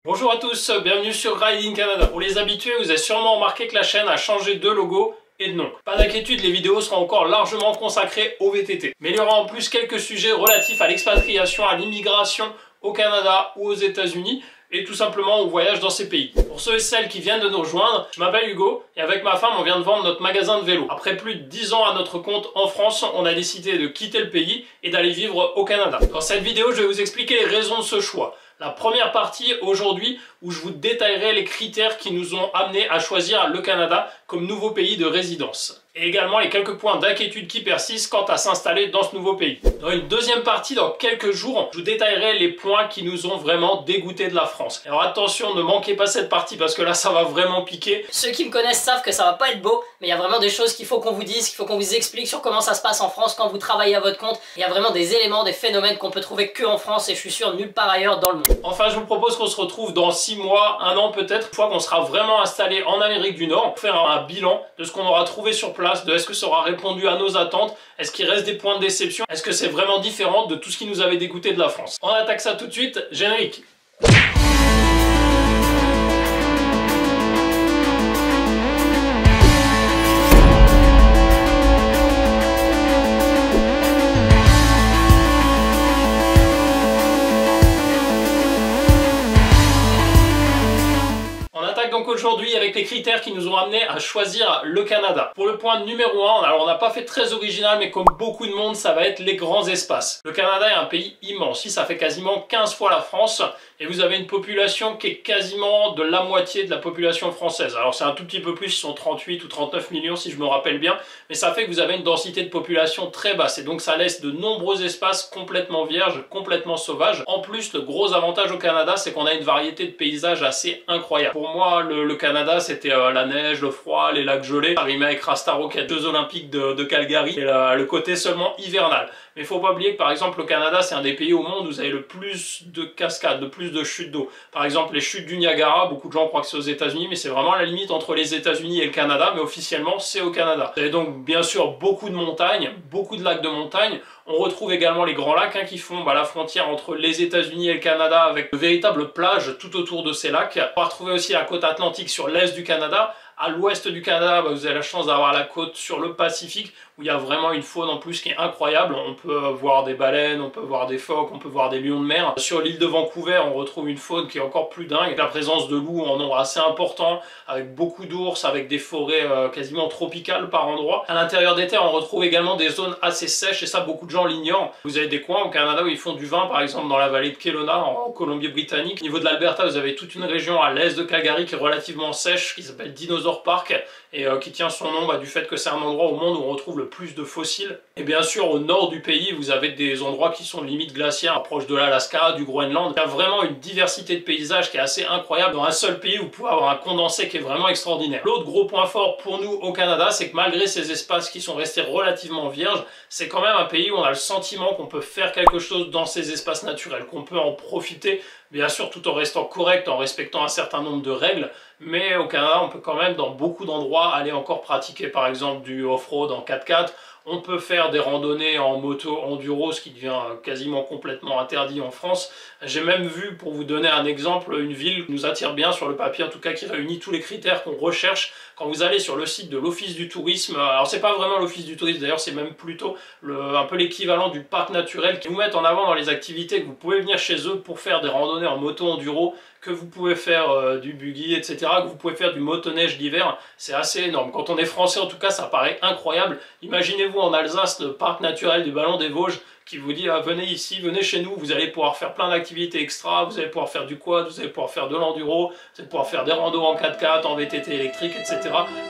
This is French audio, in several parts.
Bonjour à tous, bienvenue sur Riding Canada. Pour les habitués, vous avez sûrement remarqué que la chaîne a changé de logo et de nom. Pas d'inquiétude, les vidéos seront encore largement consacrées au VTT. Mais il y aura en plus quelques sujets relatifs à l'expatriation, à l'immigration au Canada ou aux États-Unis et tout simplement au voyage dans ces pays. Pour ceux et celles qui viennent de nous rejoindre, je m'appelle Hugo et avec ma femme on vient de vendre notre magasin de vélo. Après plus de 10 ans à notre compte en France, on a décidé de quitter le pays et d'aller vivre au Canada. Dans cette vidéo, je vais vous expliquer les raisons de ce choix. La première partie aujourd'hui où je vous détaillerai les critères qui nous ont amenés à choisir le Canada comme nouveau pays de résidence. Et également les quelques points d'inquiétude qui persistent quant à s'installer dans ce nouveau pays. Dans une deuxième partie, dans quelques jours, je vous détaillerai les points qui nous ont vraiment dégoûtés de la France. Alors attention, ne manquez pas cette partie parce que là ça va vraiment piquer. Ceux qui me connaissent savent que ça va pas être beau, mais il y a vraiment des choses qu'il faut qu'on vous dise, qu'il faut qu'on vous explique sur comment ça se passe en France quand vous travaillez à votre compte. Il y a vraiment des éléments, des phénomènes qu'on peut trouver que en France et je suis sûr nulle part ailleurs dans le monde. Enfin, je vous propose qu'on se retrouve dans 6 mois, 1 an peut-être, une fois qu'on sera vraiment installé en Amérique du Nord, pour faire un bilan de ce qu'on aura trouvé sur place, de est-ce que ça aura répondu à nos attentes, est-ce qu'il reste des points de déception, est-ce que c'est vraiment différent de tout ce qui nous avait dégoûté de la France. On attaque ça tout de suite, générique. Donc aujourd'hui avec les critères qui nous ont amenés à choisir le Canada. Pour le point numéro 1, alors on n'a pas fait très original mais comme beaucoup de monde ça va être les grands espaces. Le Canada est un pays immense, ça fait quasiment 15 fois la France et vous avez une population qui est quasiment de la moitié de la population française. Alors c'est un tout petit peu plus, ils sont 38 ou 39 millions si je me rappelle bien, mais ça fait que vous avez une densité de population très basse et donc ça laisse de nombreux espaces complètement vierges, complètement sauvages. En plus le gros avantage au Canada c'est qu'on a une variété de paysages assez incroyable. Pour moi le Canada c'était la neige, le froid, les lacs gelés, arrivé avec Rasta Rocket, Jeux Olympiques de Calgary et le côté seulement hivernal. Mais il ne faut pas oublier que par exemple le Canada c'est un des pays au monde où vous avez le plus de cascades, le plus de chutes d'eau. Par exemple les chutes du Niagara, beaucoup de gens croient que c'est aux États-Unis mais c'est vraiment à la limite entre les États-Unis et le Canada, mais officiellement c'est au Canada. Vous avez donc bien sûr beaucoup de montagnes, beaucoup de lacs de montagne. On retrouve également les grands lacs qui font la frontière entre les États-Unis et le Canada avec de véritables plages tout autour de ces lacs. On va retrouver aussi la côte atlantique sur l'est du Canada. À l'ouest du Canada, vous avez la chance d'avoir la côte sur le Pacifique où il y a vraiment une faune en plus qui est incroyable. On peut voir des baleines, on peut voir des phoques, on peut voir des lions de mer. Sur l'île de Vancouver, on retrouve une faune qui est encore plus dingue, avec la présence de loups en nombre assez important, avec beaucoup d'ours, avec des forêts quasiment tropicales par endroits. À l'intérieur des terres, on retrouve également des zones assez sèches et ça, beaucoup de gens l'ignorent. Vous avez des coins au Canada où ils font du vin, par exemple dans la vallée de Kelowna, en Colombie-Britannique. Au niveau de l'Alberta, vous avez toute une région à l'est de Calgary qui est relativement sèche, qui s'appelle Dinosaur Park et qui tient son nom du fait que c'est un endroit au monde où on retrouve le plus de fossiles. Et bien sûr au nord du pays vous avez des endroits qui sont limite glaciaires, proches de l'Alaska, du Groenland. Il y a vraiment une diversité de paysages qui est assez incroyable. Dans un seul pays vous pouvez avoir un condensé qui est vraiment extraordinaire. L'autre gros point fort pour nous au Canada, c'est que malgré ces espaces qui sont restés relativement vierges, c'est quand même un pays où on a le sentiment qu'on peut faire quelque chose dans ces espaces naturels, qu'on peut en profiter, bien sûr tout en restant correct, en respectant un certain nombre de règles, mais au Canada on peut quand même dans beaucoup d'endroits aller encore pratiquer par exemple du off-road en 4x4, on peut faire des randonnées en moto enduro, ce qui devient quasiment complètement interdit en France. J'ai même vu, pour vous donner un exemple, une ville qui nous attire bien sur le papier, en tout cas qui réunit tous les critères qu'on recherche. Quand vous allez sur le site de l'Office du tourisme, alors c'est pas vraiment l'Office du tourisme d'ailleurs, c'est même plutôt un peu l'équivalent du parc naturel qui vous met en avant dans les activités que vous pouvez venir chez eux pour faire des randonnées en moto enduro, que vous pouvez faire du buggy, etc., que vous pouvez faire du motoneige d'hiver. C'est assez énorme. Quand on est français en tout cas ça paraît incroyable. Imaginez-vous en Alsace le parc naturel du Ballon des Vosges qui vous dit venez ici, venez chez nous, vous allez pouvoir faire plein d'activités extra, vous allez pouvoir faire du quad, vous allez pouvoir faire de l'enduro, vous allez pouvoir faire des randos en 4x4, en VTT électrique, etc.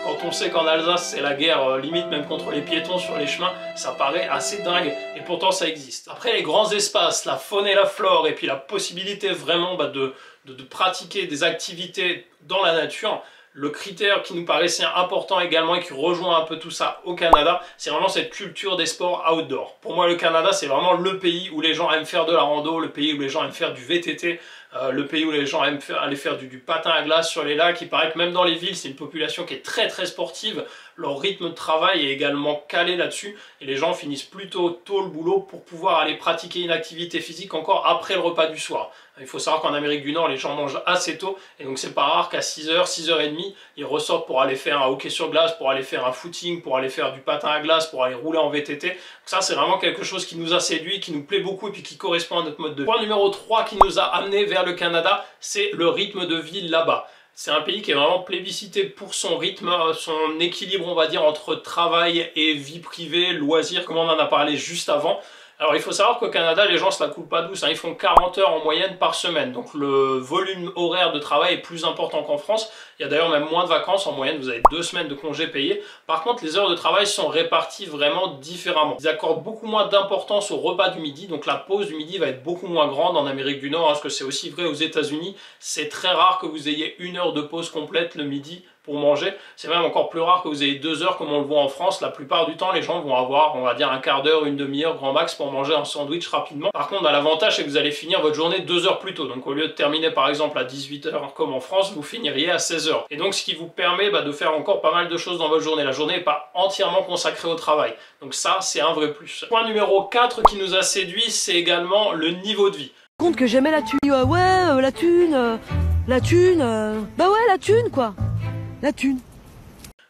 Quand on sait qu'en Alsace c'est la guerre limite même contre les piétons sur les chemins, ça paraît assez dingue et pourtant ça existe. Après les grands espaces, la faune et la flore et puis la possibilité vraiment de pratiquer des activités dans la nature, le critère qui nous paraissait important également et qui rejoint un peu tout ça au Canada, c'est vraiment cette culture des sports outdoor. Pour moi le Canada c'est vraiment le pays où les gens aiment faire de la rando, le pays où les gens aiment faire du VTT, le pays où les gens aiment aller faire du patin à glace sur les lacs. Il paraît que même dans les villes c'est une population qui est très sportive. leur rythme de travail est également calé là-dessus et les gens finissent plutôt tôt le boulot pour pouvoir aller pratiquer une activité physique encore après le repas du soir. Il faut savoir qu'en Amérique du Nord, les gens mangent assez tôt et donc c'est pas rare qu'à 6h, 6h30, ils ressortent pour aller faire un hockey sur glace, pour aller faire un footing, pour aller faire du patin à glace, pour aller rouler en VTT. Donc ça, c'est vraiment quelque chose qui nous a séduit, qui nous plaît beaucoup et puis qui correspond à notre mode de vie. Point numéro 3 qui nous a amené vers le Canada, c'est le rythme de vie là-bas. C'est un pays qui est vraiment plébiscité pour son rythme, son équilibre, on va dire, entre travail et vie privée, loisirs, comme on en a parlé juste avant. Alors il faut savoir qu'au Canada, les gens se la coulent pas douce, hein. Ils font 40 heures en moyenne par semaine, donc le volume horaire de travail est plus important qu'en France. Il y a d'ailleurs même moins de vacances, en moyenne vous avez 2 semaines de congés payés. Par contre, les heures de travail sont réparties vraiment différemment. Ils accordent beaucoup moins d'importance au repas du midi, donc la pause du midi va être beaucoup moins grande en Amérique du Nord, hein, parce que c'est aussi vrai aux États-Unis. C'est très rare que vous ayez 1 heure de pause complète le midi pour manger. C'est même encore plus rare que vous ayez 2 heures comme on le voit en France. La plupart du temps, les gens vont avoir, on va dire, un quart d'heure, une demi-heure grand max pour manger un sandwich rapidement. Par contre, l'avantage, c'est que vous allez finir votre journée 2 heures plus tôt. Donc au lieu de terminer par exemple à 18 heures comme en France, vous finiriez à 16 heures. Et donc ce qui vous permet de faire encore pas mal de choses dans votre journée. La journée n'est pas entièrement consacrée au travail. Donc ça, c'est un vrai plus. Point numéro 4 qui nous a séduit, c'est également le niveau de vie. Compte que j'aimais la thune. La thune, bah ouais, la thune quoi. La thune.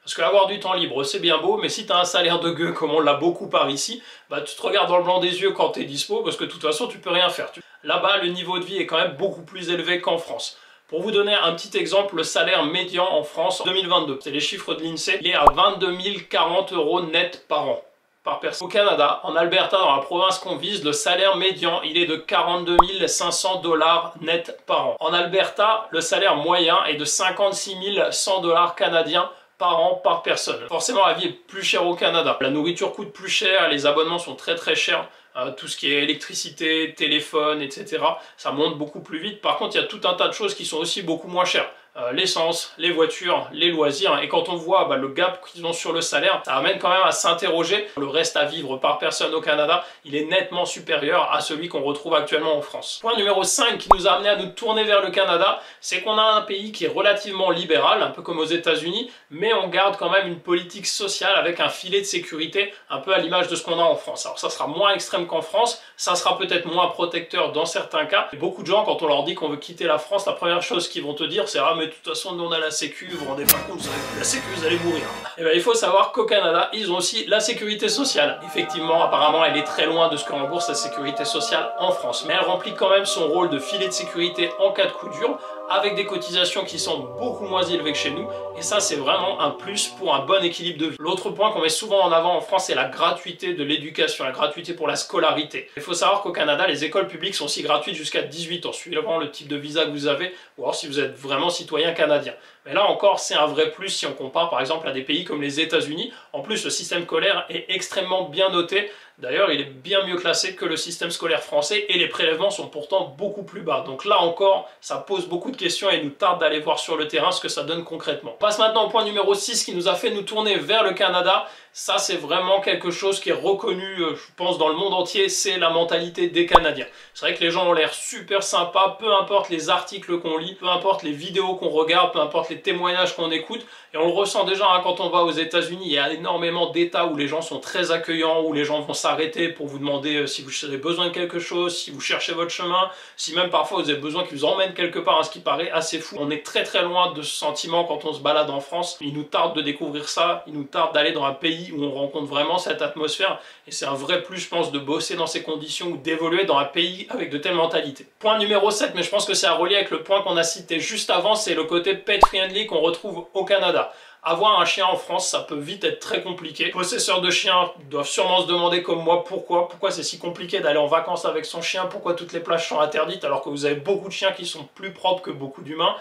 Parce que avoir du temps libre, c'est bien beau, mais si tu as un salaire de gueux, comme on l'a beaucoup par ici, tu te regardes dans le blanc des yeux quand tu es dispo, parce que de toute façon, tu peux rien faire. Là-bas, le niveau de vie est quand même beaucoup plus élevé qu'en France. Pour vous donner un petit exemple, le salaire médian en France en 2022, c'est les chiffres de l'INSEE, il est à 22 040 € net par an. Par personne. Au Canada, en Alberta, dans la province qu'on vise, le salaire médian, il est de 42 500 $ net par an. En Alberta, le salaire moyen est de 56 100 $ canadiens par an par personne. Forcément, la vie est plus chère au Canada. La nourriture coûte plus cher, les abonnements sont très chers. Tout ce qui est électricité, téléphone, etc. ça monte beaucoup plus vite. Par contre, il y a tout un tas de choses qui sont aussi beaucoup moins chères. L'essence, les voitures, les loisirs, et quand on voit le gap qu'ils ont sur le salaire, ça amène quand même à s'interroger. Le reste à vivre par personne au Canada, il est nettement supérieur à celui qu'on retrouve actuellement en France. Point numéro 5 qui nous a amené à nous tourner vers le Canada, c'est qu'on a un pays qui est relativement libéral, un peu comme aux États-Unis, mais on garde quand même une politique sociale avec un filet de sécurité, un peu à l'image de ce qu'on a en France. Alors ça sera moins extrême qu'en France, ça sera peut-être moins protecteur dans certains cas. Et beaucoup de gens, quand on leur dit qu'on veut quitter la France, la première chose qu'ils vont te dire, c'est « Ah mais de toute façon, nous on a la sécu, vous vous rendez pas compte, vous avez plus la sécu, vous allez mourir. » Et bien il faut savoir qu'au Canada, ils ont aussi la sécurité sociale. Effectivement, apparemment, elle est très loin de ce que rembourse la sécurité sociale en France. Mais elle remplit quand même son rôle de filet de sécurité en cas de coup dur, avec des cotisations qui sont beaucoup moins élevées que chez nous, et ça c'est vraiment un plus pour un bon équilibre de vie. L'autre point qu'on met souvent en avant en France, c'est la gratuité de l'éducation, la gratuité pour la scolarité. Il faut savoir qu'au Canada, les écoles publiques sont aussi gratuites jusqu'à 18 ans, suivant le type de visa que vous avez, ou alors si vous êtes vraiment citoyen canadien. Mais là encore, c'est un vrai plus si on compare par exemple à des pays comme les États-Unis. En plus, le système scolaire est extrêmement bien noté. D'ailleurs, il est bien mieux classé que le système scolaire français et les prélèvements sont pourtant beaucoup plus bas. Donc là encore, ça pose beaucoup de questions et il nous tarde d'aller voir sur le terrain ce que ça donne concrètement. On passe maintenant au point numéro 6 qui nous a fait nous tourner vers le Canada. Ça, c'est vraiment quelque chose qui est reconnu, je pense, dans le monde entier, c'est la mentalité des Canadiens. C'est vrai que les gens ont l'air super sympas, peu importe les articles qu'on lit, peu importe les vidéos qu'on regarde, peu importe les témoignages qu'on écoute. Et on le ressent déjà quand on va aux États-Unis, il y a énormément d'États où les gens sont très accueillants, où les gens vont s'arrêter pour vous demander si vous avez besoin de quelque chose, si vous cherchez votre chemin, si même parfois vous avez besoin qu'ils vous emmènent quelque part, ce qui paraît assez fou. On est très loin de ce sentiment quand on se balade en France. Il nous tarde de découvrir ça, il nous tarde d'aller dans un pays où on rencontre vraiment cette atmosphère et c'est un vrai plus, je pense, de bosser dans ces conditions ou d'évoluer dans un pays avec de telles mentalités. Point numéro 7, mais je pense que c'est à relier avec le point qu'on a cité juste avant, c'est le côté pet friendly qu'on retrouve au Canada. Avoir un chien en France, ça peut vite être très compliqué. Les possesseurs de chiens doivent sûrement se demander comme moi pourquoi c'est si compliqué d'aller en vacances avec son chien, pourquoi toutes les plages sont interdites alors que vous avez beaucoup de chiens qui sont plus propres que beaucoup d'humains.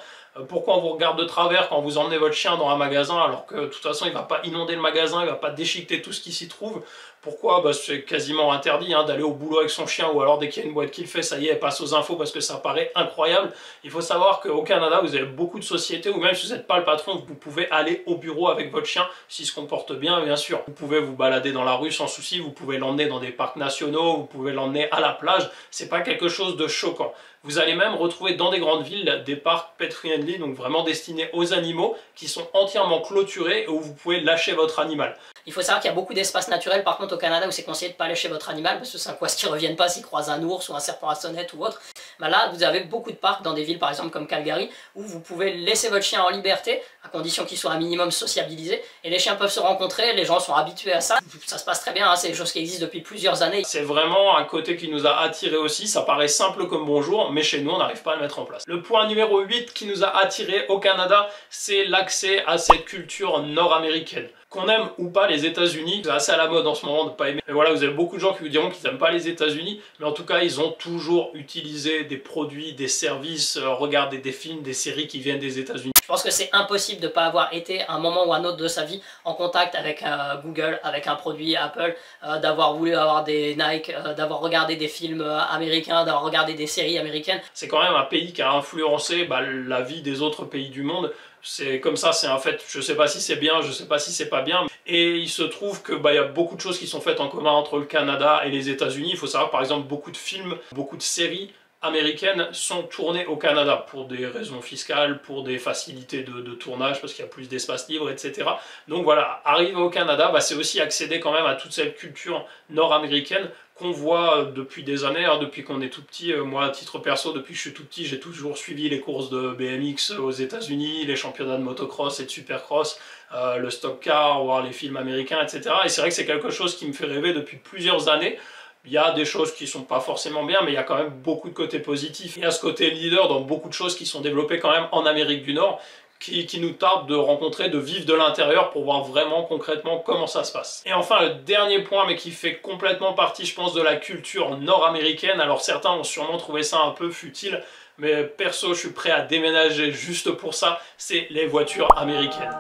Pourquoi on vous regarde de travers quand vous emmenez votre chien dans un magasin alors que de toute façon il ne va pas inonder le magasin, il ne va pas déchiqueter tout ce qui s'y trouve. Pourquoi? Bah, c'est quasiment interdit hein, d'aller au boulot avec son chien, ou alors dès qu'il y a une boîte qui le fait, ça y est, elle passe aux infos parce que ça paraît incroyable. Il faut savoir qu'au Canada, vous avez beaucoup de sociétés où même si vous n'êtes pas le patron, vous pouvez aller au bureau avec votre chien, s'il se comporte bien, bien sûr. Vous pouvez vous balader dans la rue sans souci, vous pouvez l'emmener dans des parcs nationaux, vous pouvez l'emmener à la plage, c'est pas quelque chose de choquant. Vous allez même retrouver dans des grandes villes des parcs pet friendly, donc vraiment destinés aux animaux, qui sont entièrement clôturés et où vous pouvez lâcher votre animal. Il faut savoir qu'il y a beaucoup d'espaces naturels par contre au Canada où c'est conseillé de ne pas lâcher votre animal parce que c'est un quoi qui ne reviennent pas s'ils croisent un ours ou un serpent à sonnette ou autre. Bah là vous avez beaucoup de parcs dans des villes par exemple comme Calgary où vous pouvez laisser votre chien en liberté à condition qu'il soit un minimum sociabilisé et les chiens peuvent se rencontrer, les gens sont habitués à ça, ça se passe très bien, hein, c'est des choses qui existent depuis plusieurs années. C'est vraiment un côté qui nous a attiré aussi, ça paraît simple comme bonjour mais chez nous on n'arrive pas à le mettre en place. Le point numéro 8 qui nous a attiré au Canada, c'est l'accès à cette culture nord-américaine. Qu'on aime ou pas les États-Unis, c'est assez à la mode en ce moment de pas aimer. Mais voilà, vous avez beaucoup de gens qui vous diront qu'ils n'aiment pas les États-Unis, mais en tout cas, ils ont toujours utilisé des produits, des services, regardé des films, des séries qui viennent des États-Unis. Je pense que c'est impossible de ne pas avoir été à un moment ou un autre de sa vie en contact avec Google, avec un produit Apple, d'avoir voulu avoir des Nike, d'avoir regardé des films américains, d'avoir regardé des séries américaines. C'est quand même un pays qui a influencé la vie des autres pays du monde. C'est comme ça, c'est un fait. Je sais pas si c'est bien, je sais pas si c'est pas bien. Et il se trouve que y a beaucoup de choses qui sont faites en commun entre le Canada et les États-Unis. Il faut savoir par exemple beaucoup de films, beaucoup de séries américaines sont tournées au Canada pour des raisons fiscales, pour des facilités de tournage parce qu'il y a plus d'espace libre, etc. Donc voilà, arriver au Canada, c'est aussi accéder quand même à toute cette culture nord-américaine qu'on voit depuis des années, hein, depuis qu'on est tout petit. Moi, à titre perso, depuis que je suis tout petit, j'ai toujours suivi les courses de BMX aux États-Unis, les championnats de motocross et de supercross, le stock car, voir les films américains, etc. Et c'est vrai que c'est quelque chose qui me fait rêver depuis plusieurs années. Il y a des choses qui sont pas forcément bien, mais il y a quand même beaucoup de côtés positifs. Il y a ce côté leader dans beaucoup de choses qui sont développées quand même en Amérique du Nord, qui nous tarde de rencontrer, de vivre de l'intérieur pour voir vraiment concrètement comment ça se passe. Et enfin, le dernier point, mais qui fait complètement partie, je pense, de la culture nord-américaine. Alors certains ont sûrement trouvé ça un peu futile, mais perso, je suis prêt à déménager juste pour ça, c'est les voitures américaines.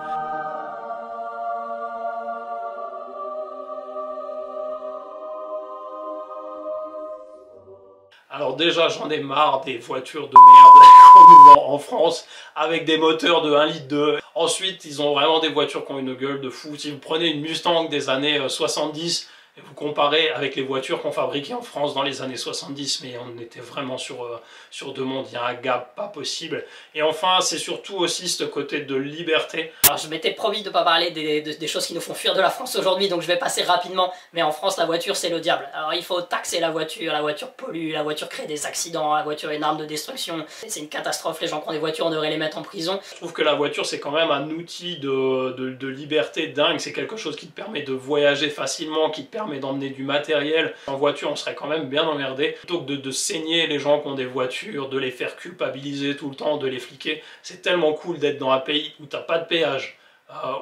Alors déjà, j'en ai marre des voitures de merde qu'on nous vend en France avec des moteurs de 1,2 litre. Ensuite, ils ont vraiment des voitures qui ont une gueule de fou. Si vous prenez une Mustang des années 70 et vous comparez avec les voitures qu'on fabriquait en France dans les années 70, mais on était vraiment sur deux mondes, il y a un gap pas possible. Et enfin, c'est surtout aussi ce côté de liberté. Alors je m'étais promis de ne pas parler des choses qui nous font fuir de la France aujourd'hui, donc je vais passer rapidement, mais en France la voiture c'est le diable. Alors il faut taxer la voiture pollue, la voiture crée des accidents, la voiture est une arme de destruction, c'est une catastrophe, les gens qui ont des voitures on devrait les mettre en prison. Je trouve que la voiture c'est quand même un outil de liberté dingue, c'est quelque chose qui te permet de voyager facilement, qui te permet d'emmener du matériel. En voiture on serait quand même bien emmerdé. Plutôt que de saigner les gens qui ont des voitures, de les faire culpabiliser tout le temps, de les fliquer, c'est tellement cool d'être dans un pays où t'as pas de péage,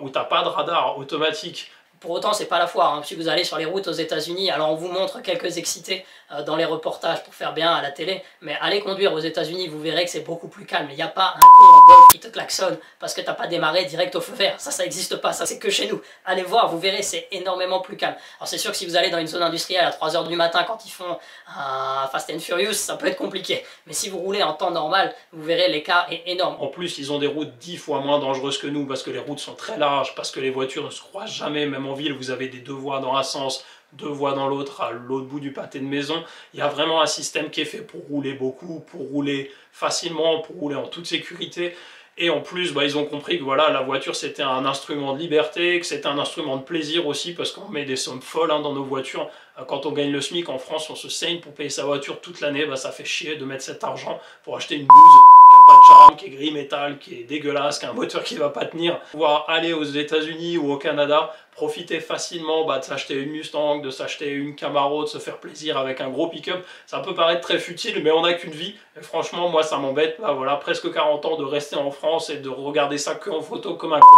où t'as pas de radar automatique. Pour autant, c'est pas la foire, hein. Si vous allez sur les routes aux États-Unis, alors on vous montre quelques excités dans les reportages pour faire bien à la télé, mais allez conduire aux États-Unis, vous verrez que c'est beaucoup plus calme. Il n'y a pas un con en golf qui te klaxonne parce que t'as pas démarré direct au feu vert. Ça n'existe pas, ça c'est que chez nous. Allez voir, vous verrez, c'est énormément plus calme. Alors c'est sûr que si vous allez dans une zone industrielle à 3 h du matin quand ils font un Fast and Furious, ça peut être compliqué. Mais si vous roulez en temps normal, vous verrez l'écart est énorme. En plus, ils ont des routes 10 fois moins dangereuses que nous parce que les routes sont très larges, parce que les voitures ne se croisent jamais, même en ville, vous avez des 2 voies dans un sens, 2 voies dans l'autre, à l'autre bout du pâté de maison. Il y a vraiment un système qui est fait pour rouler beaucoup, pour rouler facilement, pour rouler en toute sécurité. Et en plus, ils ont compris que voilà, la voiture c'était un instrument de liberté, que c'était un instrument de plaisir aussi, parce qu'on met des sommes folles dans nos voitures. Quand on gagne le SMIC en France, on se saigne pour payer sa voiture toute l'année, ça fait chier de mettre cet argent pour acheter une bouse qui n'a pas de charme, qui est gris métal, qui est dégueulasse, qui a un moteur qui ne va pas tenir. Pouvoir aller aux États-Unis ou au Canada, profiter facilement de s'acheter une Mustang, de s'acheter une Camaro, de se faire plaisir avec un gros pick-up. Ça peut paraître très futile, mais on n'a qu'une vie. Et franchement, moi ça m'embête, voilà, presque 40 ans de rester en France et de regarder ça que en photo comme un con.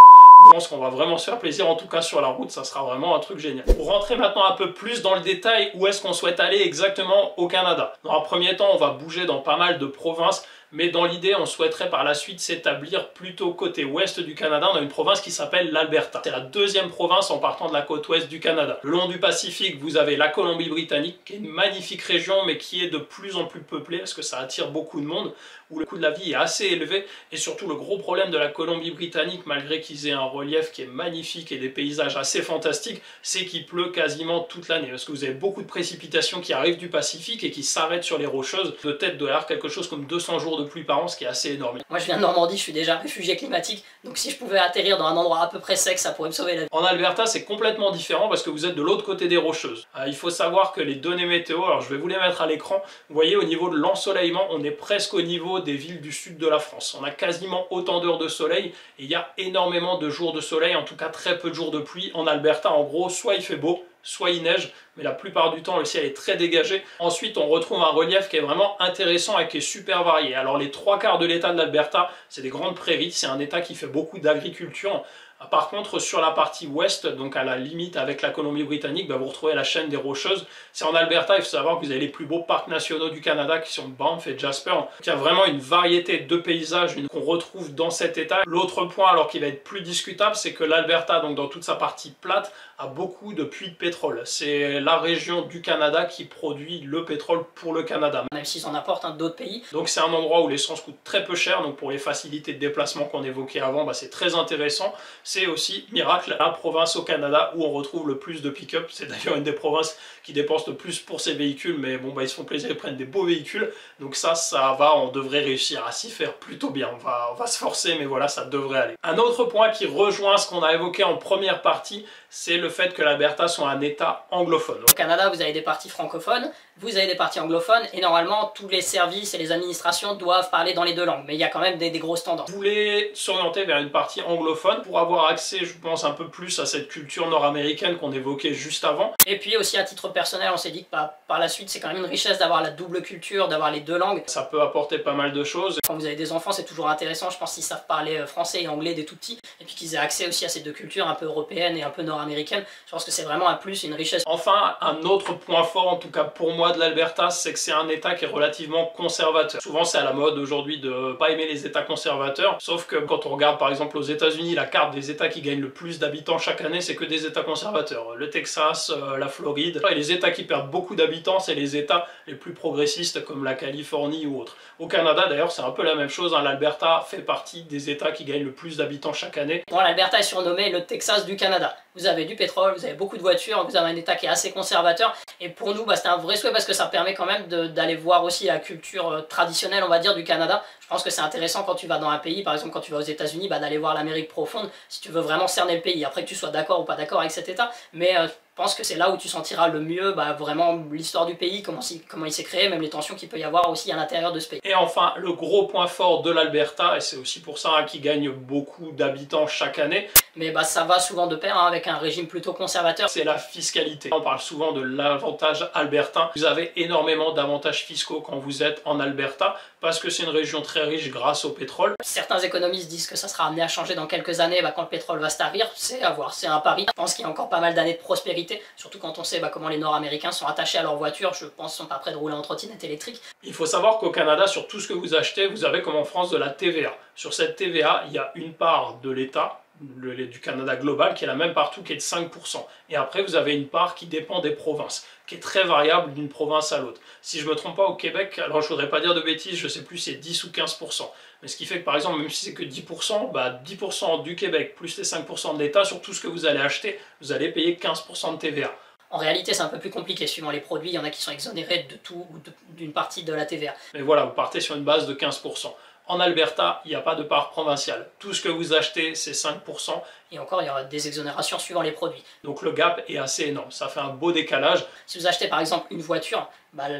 Je pense qu'on va vraiment se faire plaisir, en tout cas sur la route, ça sera vraiment un truc génial. Pour rentrer maintenant un peu plus dans le détail, où est-ce qu'on souhaite aller exactement au Canada? Dans un premier temps, on va bouger dans pas mal de provinces, mais dans l'idée on souhaiterait par la suite s'établir plutôt côté ouest du Canada. On a une province qui s'appelle l'Alberta. C'est la deuxième province en partant de la côte ouest du Canada. Le long du Pacifique, vous avez la Colombie-Britannique, qui est une magnifique région, mais qui est de plus en plus peuplée, parce que ça attire beaucoup de monde, où le coût de la vie est assez élevé, et surtout le gros problème de la Colombie-Britannique, malgré qu'ils aient un relief qui est magnifique et des paysages assez fantastiques, c'est qu'il pleut quasiment toute l'année, parce que vous avez beaucoup de précipitations qui arrivent du Pacifique et qui s'arrêtent sur les Rocheuses. De tête de l'air, quelque chose comme 200 jours de pluie par an, ce qui est assez énorme. Moi je viens de Normandie, je suis déjà réfugié climatique, donc si je pouvais atterrir dans un endroit à peu près sec, ça pourrait me sauver la vie. En Alberta, c'est complètement différent parce que vous êtes de l'autre côté des Rocheuses. Il faut savoir que les données météo, alors je vais vous les mettre à l'écran, vous voyez au niveau de l'ensoleillement, on est presque au niveau des villes du sud de la France. On a quasiment autant d'heures de soleil et il y a énormément de jours de soleil, en tout cas très peu de jours de pluie. En Alberta, en gros, soit il fait beau, soit il neige, mais la plupart du temps le ciel est très dégagé. Ensuite on retrouve un relief qui est vraiment intéressant et qui est super varié. Alors les 3/4 de l'état de l'Alberta, c'est des grandes prairies, c'est un état qui fait beaucoup d'agriculture. Par contre, sur la partie ouest, donc à la limite avec la Colombie-Britannique, vous retrouvez la chaîne des Rocheuses. C'est en Alberta, il faut savoir que vous avez les plus beaux parcs nationaux du Canada qui sont Banff et Jasper. Il y a vraiment une variété de paysages qu'on retrouve dans cet état. L'autre point, alors qui va être plus discutable, c'est que l'Alberta, donc dans toute sa partie plate, a beaucoup de puits de pétrole. C'est la région du Canada qui produit le pétrole pour le Canada. Même s'ils en apportent d'autres pays. Donc c'est un endroit où l'essence coûte très peu cher, donc pour les facilités de déplacement qu'on évoquait avant, c'est très intéressant. C'est aussi, miracle, la province au Canada où on retrouve le plus de pick-up. C'est d'ailleurs une des provinces qui dépense le plus pour ses véhicules, mais bon, ils se font plaisir, ils prennent des beaux véhicules. Donc ça va, on devrait réussir à s'y faire plutôt bien. On va se forcer, mais voilà, ça devrait aller. Un autre point qui rejoint ce qu'on a évoqué en première partie, c'est le fait que l'Alberta soit un état anglophone. Au Canada, vous avez des parties francophones, vous avez des parties anglophones, et normalement, tous les services et les administrations doivent parler dans les deux langues. Mais il y a quand même des grosses tendances. Vous voulez s'orienter vers une partie anglophone pour avoir accès, je pense, un peu plus à cette culture nord-américaine qu'on évoquait juste avant. Et puis aussi, à titre personnel, on s'est dit que par la suite, c'est quand même une richesse d'avoir la double culture, d'avoir les deux langues. Ça peut apporter pas mal de choses. Quand vous avez des enfants, c'est toujours intéressant, je pense qu'ils savent parler français et anglais dès tout petits, et puis qu'ils aient accès aussi à ces deux cultures un peu européennes et un peu nord-américaines. Je pense que c'est vraiment un plus, une richesse. Enfin, un autre point fort, en tout cas pour moi, de l'Alberta, c'est que c'est un état qui est relativement conservateur. Souvent, c'est à la mode aujourd'hui de pas aimer les états conservateurs, sauf que quand on regarde par exemple aux États-Unis, la carte des états qui gagnent le plus d'habitants chaque année, c'est que des états conservateurs. Le Texas, la Floride, et les états qui perdent beaucoup d'habitants, c'est les états les plus progressistes comme la Californie ou autres. Au Canada, d'ailleurs, c'est un peu la même chose, hein. L'Alberta fait partie des états qui gagnent le plus d'habitants chaque année. Bon, l'Alberta est surnommé le Texas du Canada. Vous avez du pétrole, vous avez beaucoup de voitures, vous avez un état qui est assez conservateur, et pour nous, c'était un vrai souhait parce que ça permet quand même d'aller voir aussi la culture traditionnelle, on va dire, du Canada. Je pense que c'est intéressant quand tu vas dans un pays, par exemple quand tu vas aux États-Unis, d'aller voir l'Amérique profonde, si tu veux vraiment cerner le pays, après que tu sois d'accord ou pas d'accord avec cet état, mais je pense que c'est là où tu sentiras le mieux vraiment l'histoire du pays, comment il s'est créé, même les tensions qu'il peut y avoir aussi à l'intérieur de ce pays. Et enfin, le gros point fort de l'Alberta, et c'est aussi pour ça qu'il gagne beaucoup d'habitants chaque année, mais ça va souvent de pair avec un régime plutôt conservateur, c'est la fiscalité. On parle souvent de l'avantage albertain. Vous avez énormément d'avantages fiscaux quand vous êtes en Alberta, parce que c'est une région très riche grâce au pétrole. Certains économistes disent que ça sera amené à changer dans quelques années quand le pétrole va se tarir, c'est à voir, c'est un pari. Je pense qu'il y a encore pas mal d'années de prospérité, surtout quand on sait comment les Nord-Américains sont attachés à leur voiture, je pense qu'ils sont pas prêts de rouler en trottinette électrique. Il faut savoir qu'au Canada, sur tout ce que vous achetez, vous avez comme en France de la TVA. Sur cette TVA, il y a une part de l'État, du Canada global, qui est la même partout, qui est de 5%. Et après, vous avez une part qui dépend des provinces, qui est très variable d'une province à l'autre. Si je ne me trompe pas, au Québec, alors je ne voudrais pas dire de bêtises, je ne sais plus si c'est 10 ou 15%. Mais ce qui fait que par exemple, même si c'est que 10%, 10% du Québec plus les 5% de l'État, sur tout ce que vous allez acheter, vous allez payer 15% de TVA. En réalité, c'est un peu plus compliqué. Suivant les produits, il y en a qui sont exonérés de tout ou d'une partie de la TVA. Mais voilà, vous partez sur une base de 15%. En Alberta, il n'y a pas de part provinciale. Tout ce que vous achetez, c'est 5%. Et encore, il y aura des exonérations suivant les produits. Donc le gap est assez énorme, ça fait un beau décalage. Si vous achetez par exemple une voiture,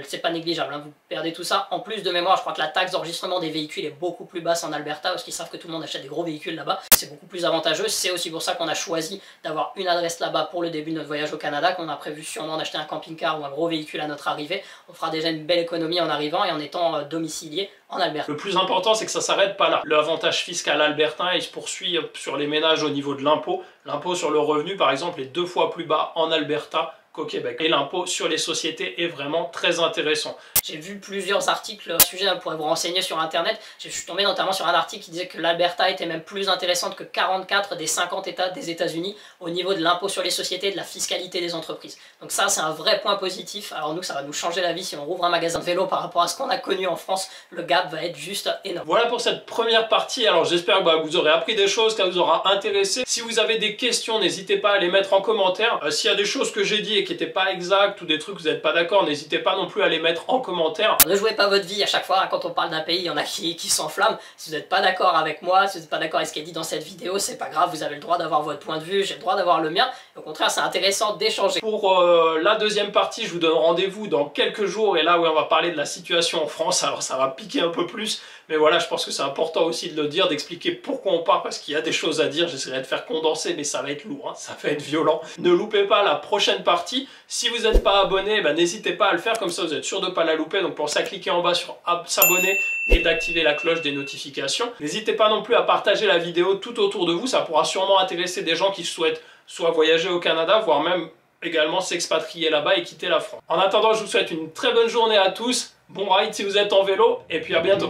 c'est pas négligeable, vous perdez tout ça. En plus de mémoire, je crois que la taxe d'enregistrement des véhicules est beaucoup plus basse en Alberta, parce qu'ils savent que tout le monde achète des gros véhicules là-bas. C'est beaucoup plus avantageux, c'est aussi pour ça qu'on a choisi d'avoir une adresse là-bas pour le début de notre voyage au Canada, qu'on a prévu sûrement d'acheter un camping-car ou un gros véhicule à notre arrivée. On fera déjà une belle économie en arrivant et en étant domicilié en Alberta. Le plus important, c'est que ça s'arrête pas là. L'avantage fiscal albertain, il se poursuit sur les ménages au niveau de l'impôt. L'impôt sur le revenu, par exemple, est 2 fois plus bas en Alberta qu'au Québec. Et l'impôt sur les sociétés est vraiment très intéressant. J'ai vu plusieurs articles à ce sujet, vous pourrez vous renseigner sur internet. Je suis tombé notamment sur un article qui disait que l'Alberta était même plus intéressante que 44 des 50 États des États-Unis au niveau de l'impôt sur les sociétés et de la fiscalité des entreprises. Donc ça, c'est un vrai point positif. Alors nous, ça va nous changer la vie si on rouvre un magasin de vélo par rapport à ce qu'on a connu en France. Le gap va être juste énorme. Voilà pour cette première partie. Alors j'espère que vous aurez appris des choses, que ça vous aura intéressé. Si vous avez des questions, n'hésitez pas à les mettre en commentaire. S'il y a des choses que j'ai dit et qui n'étaient pas exactes ou des trucs que vous n'êtes pas d'accord, n'hésitez pas non plus à les mettre en commentaire. Ne jouez pas votre vie à chaque fois, hein, quand on parle d'un pays, il y en a qui s'enflamment. Si vous n'êtes pas d'accord avec moi, si vous n'êtes pas d'accord avec ce qui est dit dans cette vidéo, c'est pas grave, vous avez le droit d'avoir votre point de vue, j'ai le droit d'avoir le mien. Au contraire, c'est intéressant d'échanger. Pour la deuxième partie, je vous donne rendez-vous dans quelques jours et là, oui, on va parler de la situation en France. Alors ça va piquer un peu plus, mais voilà, je pense que c'est important aussi de le dire, d'expliquer pourquoi on part, parce qu'il y a des choses à dire. J'essaierai de faire condenser, mais ça va être lourd, hein, ça va être violent. Ne loupez pas la prochaine partie. Si vous n'êtes pas abonné, n'hésitez pas à le faire, comme ça vous êtes sûr de ne pas la louper. Donc pour ça, cliquez en bas sur s'abonner et d'activer la cloche des notifications. N'hésitez pas non plus à partager la vidéo tout autour de vous, ça pourra sûrement intéresser des gens qui souhaitent soit voyager au Canada, voire même également s'expatrier là-bas et quitter la France. En attendant, je vous souhaite une très bonne journée à tous, bon ride si vous êtes en vélo, et puis à bientôt.